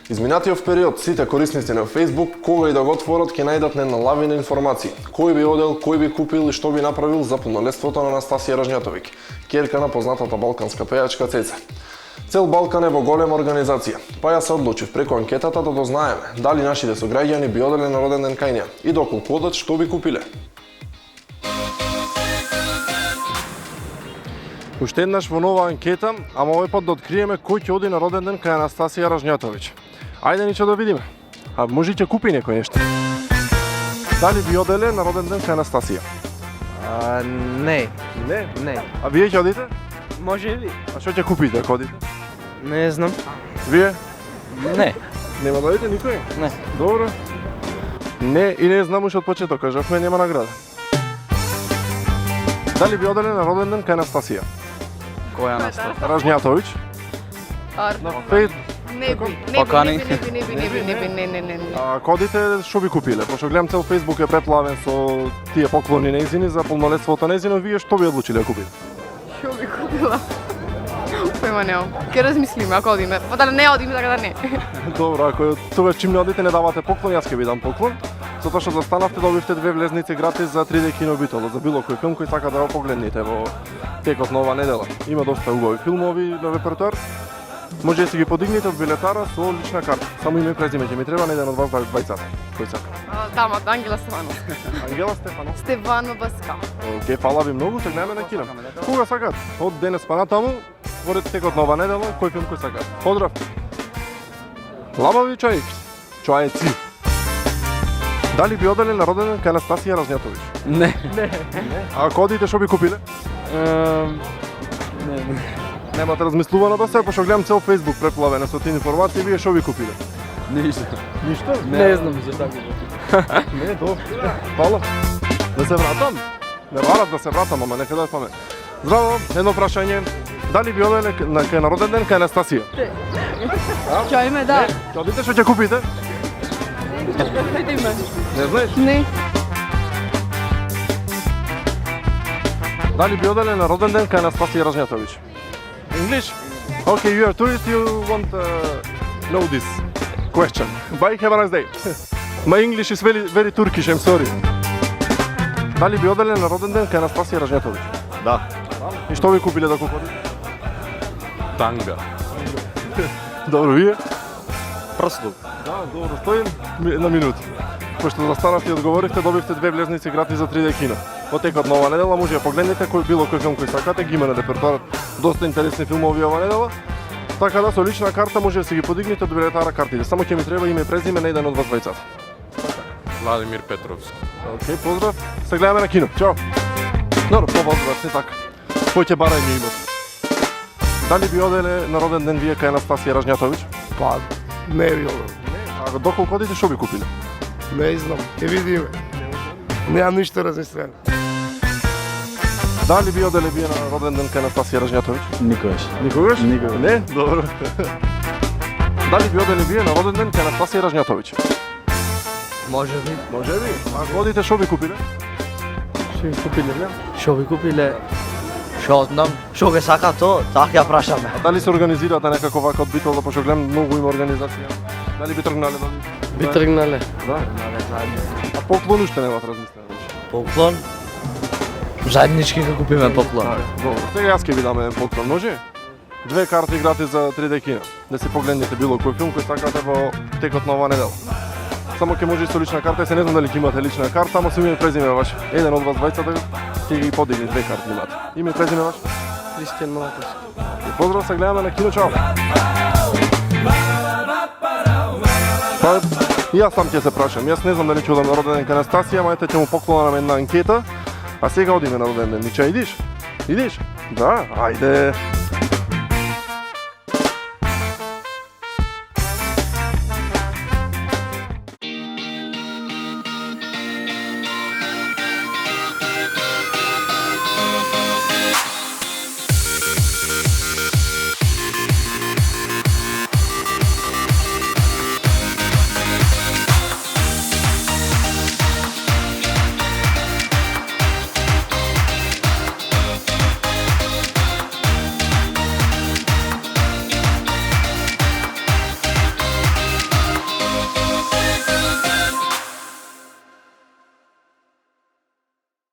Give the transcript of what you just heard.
Изминатиот период, сите корисници на Facebook, кога и да го отворат, ќе најдат една лавина информации. Кој би одел, кој би купил и што би направил за пунолетството на Анастасија Ржњатовиќ, ќерка на познатата балканска пејачка Цеца. Цел Балкан е во голема организација, па ја се одлучив преку анкетата да дознаеме дали нашите сограѓани би оделе на роден ден кај неа и доколку одат што би купиле. Уште еднаш во нова анкета, ама овој пат да откриеме кој ќе оди на роден ден кај Анастасија Ржњатовиќ. Ајде ниче да видиме. А може ќе купи некој нешто. Дали би оделе на роден ден кај Анастасија? Не. Не. Не. А вие ќе одите? Може ли? А што ќе купите ако одите? Не знам. Вие? Не. Нема да одите никој? Не. Добро. Не и не знам уште од почеток, кажавме нема награда. Дали би оделе на роден ден кај Анастасија? Која Анастасија? Ржњатовиќ? На фейс... Не би, Покани. не. А ако одите, што би купиле? Пошто гледам цел Facebook е преплавен со тие поклони нејзини за полнолетството нејзино, вие што би одлучиле да купите? Што би купила? Појма немам. Ке размислиме ако одиме. Па да не одиме, така да не. Добро, ако тогаш чим не одите не давате поклон, јас ќе ви дам поклон. Затоа што застанавте добивте 2 влезници гратис за 3D кино Битола, за било кој филм кој сака да го погледнете во текот на ова недела. Има доста убави филмови на репертоар. Може да си ги подигнете од билетара со лична карта. Само име и презиме ќе ми треба на еден од вас двајцата. Кој сака? Дамата, Ангела Стефановска. Ангела Стефанов. Стефано Баска. Океј, фала ви многу, се гледаме на кино. Кога сакат? Од денес па натаму, во текот на ова недела, кој филм кој сакат? Поздрав! Лабави чај, чајци. Дали би оделе на роден ден кај Анастасија Ржњатовиќ? Не. А ако одите, што би купиле? Немате размислувано до сега, пошто гледам цел Facebook преплавена со тие информации, вие што би купиле? Ништо. Ништо? Не знам за така. Не, добро. Фала. Да се вратам? Не барат да се вратам, ама нека да е памет. Здраво, едно прашање. Дали би оделе кај на роден ден кај Анастасија? Ќе име, да. Ќе одите, што ќе купите? Видиме. Не знаеш? Не. Дали би оделе на роден ден кај Анастасија Ржњатовиќ? English? Okay, you are tourist, you won't know this question. Bye, have a nice day. My English is very Turkish, I'm sorry. Дали би оделе на роден ден кај Анастасија Ржњатовиќ? Да. И што би купиле да купите? Танга. Добро, вие? Прстов. Да, добро, стоим на минути. Пошто застанавте и одговоривте, добивте 2 влезници гратис за 3D кино. Во текот на ова недела може да погледнете кој било кој филм кој сакате, ги има на репертоарот доста интересни филмови ова недела. Така да со лична карта може да си ги подигнете од билетара картите. Само ќе ми треба име и презиме на еден од вас двајцата. Владимир Петровски. Океј, поздрав. Се гледаме на кино. Чао. Добро, поздрав, не така. Кој ќе барај ми имот? Дали би оделе на роден ден вие кај Анастасија Ржњатовиќ? Па, не би одел. А доколку одите, што би купиле? Не знам, ќе видиме. Немам ништо размислено. Дали би оделе вие на роден ден кај Анастасија Ржњатовиќ? Никогаш. Никогаш? Никогаш. Не? Добро. Дали би оделе вие на роден ден кај Анастасија Ржњатовиќ? Може би. Може би. Ако одите, што би купиле? Што би купиле, не? Што би купиле? Што знам? Што ге сака то? Така ја прашаме. Дали се организирате некако вака од Битола, пошто гледам многу има организација? Дали би тргнале да одите? Би тргнале. Да. А поклон уште немате размислено? Поклон? Заеднички га купиме поклон. Добро, сега јас ќе ви дам еден поклон, може? 2 карти гратис за 3D кино. Да си погледнете било кој филм кој сакате во текот на ова недела. Само ќе може и со лична карта, се не знам дали ќе имате лична карта, ама со име и презиме ваше. Еден од вас двајцата ќе ги подигне 2 карти имате. Име и презиме ваше? Кристијан Малковски. Поздрав, се гледаме на кино, чао. Па, јас сам ќе се прашам. Јас не знам дали ќе одам на роден ден кај Анастасија, ама ете ќе му поклонам една анкета. А сега одиме на роден ден. Ниче, идиш? Идиш? Да, ајде.